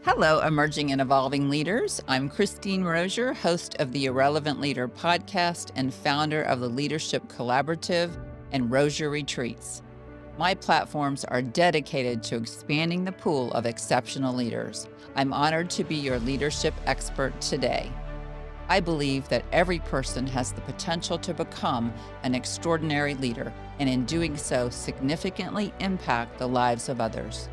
Hello, emerging and evolving leaders. I'm Christine Rozier, host of the Irrelevant Leader podcast and founder of the Leadership Collaborative and Rozier Retreats. My platforms are dedicated to expanding the pool of exceptional leaders. I'm honored to be your leadership expert today. I believe that every person has the potential to become an extraordinary leader, and in doing so, significantly impact the lives of others.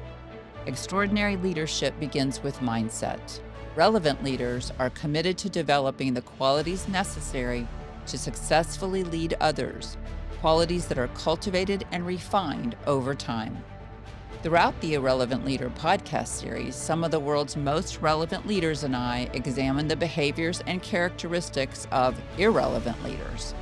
Extraordinary leadership begins with mindset. Relevant leaders are committed to developing the qualities necessary to successfully lead others, qualities that are cultivated and refined over time. Throughout the Irrelevant Leader podcast series, some of the world's most relevant leaders and I examine the behaviors and characteristics of irrelevant leaders.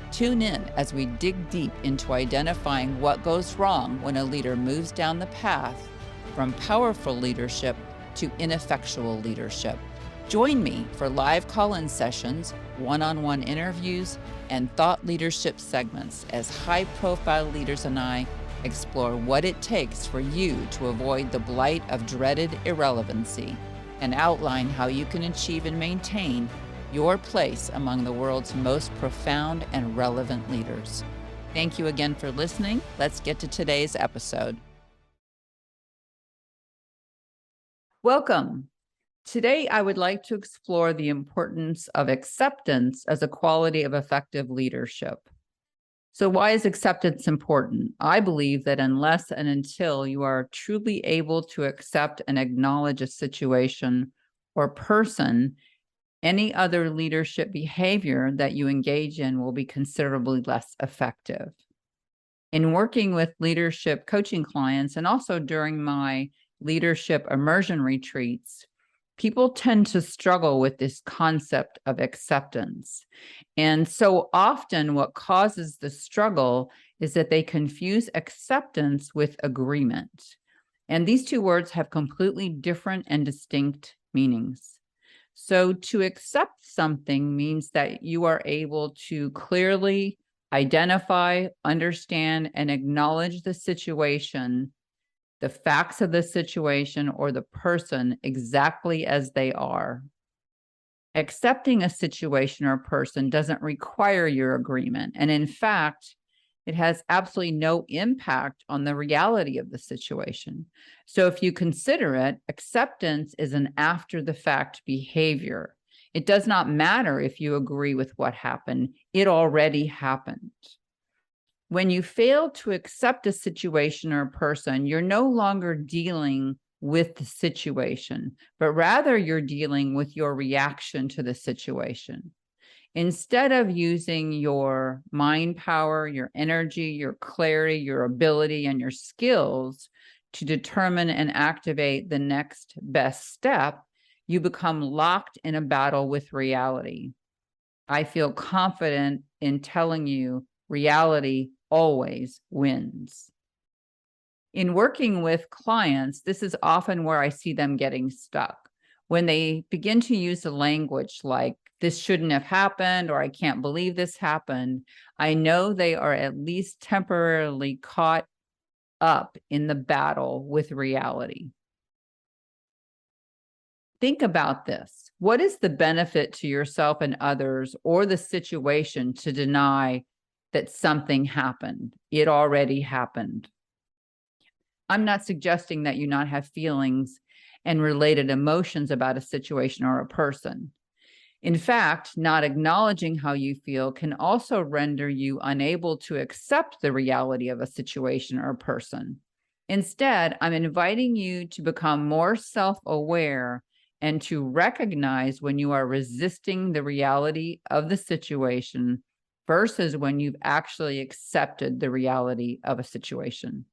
Tune in as we dig deep into identifying what goes wrong when a leader moves down the path from powerful leadership to ineffectual leadership. Join me for live call-in sessions, one-on-one interviews, and thought leadership segments as high-profile leaders and I explore what it takes for you to avoid the blight of dreaded irrelevancy and outline how you can achieve and maintain your place among the world's most profound and relevant leaders. Thank you again for listening. Let's get to today's episode. Welcome. Today, I would like to explore the importance of acceptance as a quality of effective leadership. So why is acceptance important? I believe that unless and until you are truly able to accept and acknowledge a situation or person, any other leadership behavior that you engage in will be considerably less effective. In working with leadership coaching clients and also during my leadership immersion retreats, people tend to struggle with this concept of acceptance. And so often what causes the struggle is that they confuse acceptance with agreement. And these two words have completely different and distinct meanings. So to accept something means that you are able to clearly identify, understand, and acknowledge the situation, the facts of the situation, or the person exactly as they are. Accepting a situation or person doesn't require your agreement. And in fact, it has absolutely no impact on the reality of the situation. So if you consider it, acceptance is an after-the-fact behavior. It does not matter if you agree with what happened. It already happened. When you fail to accept a situation or a person, you're no longer dealing with the situation, but rather you're dealing with your reaction to the situation. Instead of using your mind power, your energy, your clarity, your ability, and your skills to determine and activate the next best step, you become locked in a battle with reality. I feel confident in telling you reality always wins. In working with clients, this is often where I see them getting stuck. When they begin to use the language like, this shouldn't have happened, or I can't believe this happened, I know they are at least temporarily caught up in the battle with reality. Think about this. What is the benefit to yourself and others or the situation to deny that something happened? It already happened. I'm not suggesting that you not have feelings and related emotions about a situation or a person. In fact, not acknowledging how you feel can also render you unable to accept the reality of a situation or a person. Instead, I'm inviting you to become more self-aware and to recognize when you are resisting the reality of the situation versus when you've actually accepted the reality of a situation.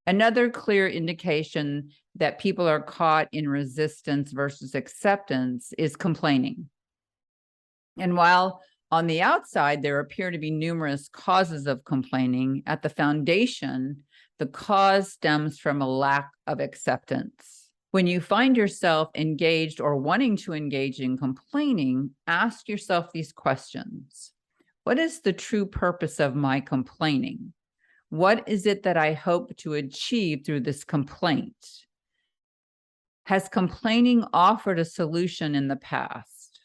Another clear indication that people are caught in resistance versus acceptance is complaining. And while on the outside, there appear to be numerous causes of complaining, at the foundation, the cause stems from a lack of acceptance. When you find yourself engaged or wanting to engage in complaining, ask yourself these questions. What is the true purpose of my complaining? What is it that I hope to achieve through this complaint? Has complaining offered a solution in the past?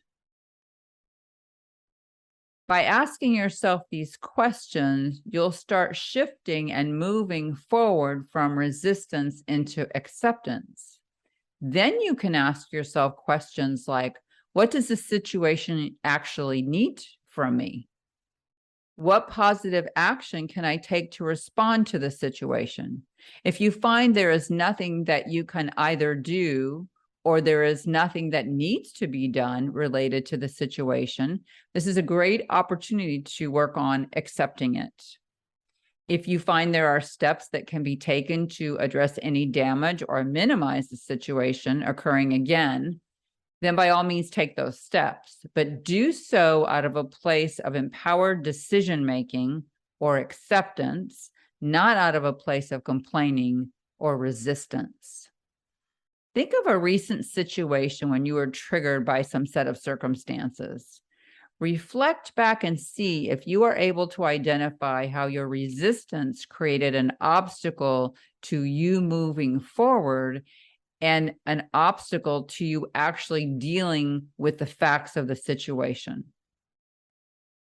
By asking yourself these questions, you'll start shifting and moving forward from resistance into acceptance. Then you can ask yourself questions like, what does the situation actually need from me? What positive action can I take to respond to the situation? If you find there is nothing that you can either do or there is nothing that needs to be done related to the situation, this is a great opportunity to work on accepting it. If you find there are steps that can be taken to address any damage or minimize the situation occurring again, then by all means take those steps, but do so out of a place of empowered decision-making or acceptance, not out of a place of complaining or resistance. Think of a recent situation when you were triggered by some set of circumstances. Reflect back and see if you are able to identify how your resistance created an obstacle to you moving forward and an obstacle to you actually dealing with the facts of the situation.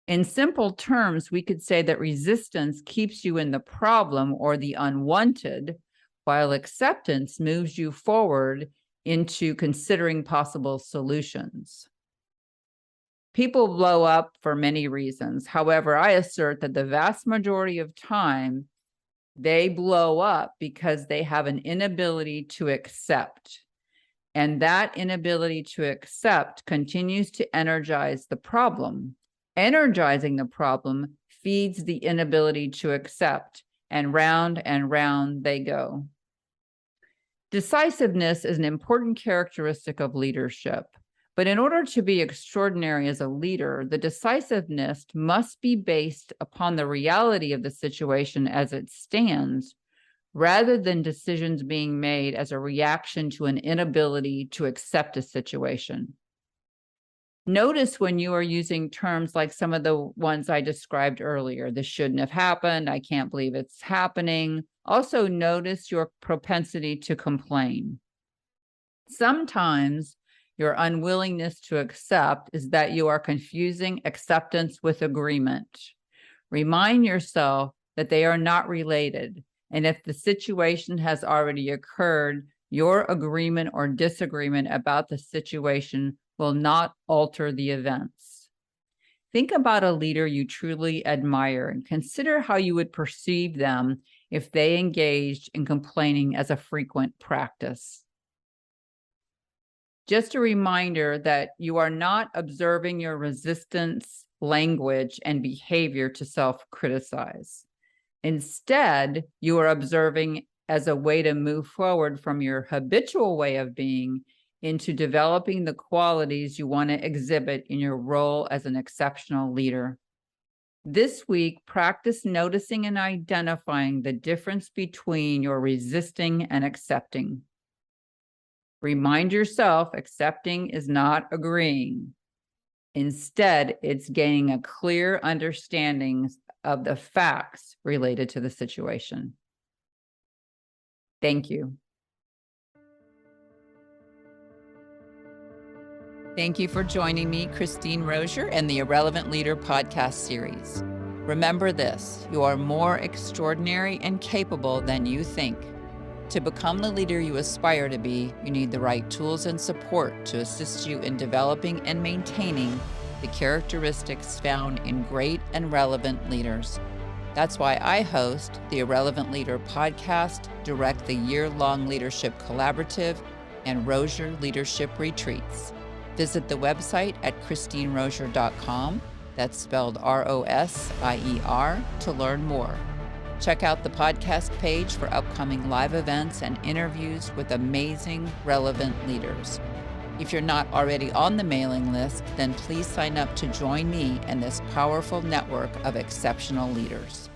In simple terms, we could say that resistance keeps you in the problem or the unwanted, while acceptance moves you forward into considering possible solutions. People blow up for many reasons. However, I assert that the vast majority of time, they blow up because they have an inability to accept. And that inability to accept continues to energize the problem. Energizing the problem feeds the inability to accept, and round they go. Decisiveness is an important characteristic of leadership. But in order to be extraordinary as a leader, the decisiveness must be based upon the reality of the situation as it stands, rather than decisions being made as a reaction to an inability to accept a situation. Notice when you are using terms like some of the ones I described earlier, this shouldn't have happened, I can't believe it's happening. Also notice your propensity to complain. Sometimes your unwillingness to accept is that you are confusing acceptance with agreement. Remind yourself that they are not related, and if the situation has already occurred, your agreement or disagreement about the situation will not alter the events. Think about a leader you truly admire and consider how you would perceive them if they engaged in complaining as a frequent practice. Just a reminder that you are not observing your resistance, language, and behavior to self-criticize. Instead, you are observing as a way to move forward from your habitual way of being into developing the qualities you want to exhibit in your role as an exceptional leader. This week, practice noticing and identifying the difference between your resisting and accepting. Remind yourself accepting is not agreeing. Instead, it's gaining a clear understanding of the facts related to the situation. Thank you. Thank you for joining me, Christine Rozier, and the Irrelevant Leader podcast series. Remember this, you are more extraordinary and capable than you think. To become the leader you aspire to be, you need the right tools and support to assist you in developing and maintaining the characteristics found in great and relevant leaders. That's why I host the Irrelevant Leader podcast, direct the year-long leadership collaborative, and Rozier Leadership Retreats. Visit the website at christinerozier.com, that's spelled R-O-S-I-E-R, to learn more. Check out the podcast page for upcoming live events and interviews with amazing, relevant leaders. If you're not already on the mailing list, then please sign up to join me in this powerful network of exceptional leaders.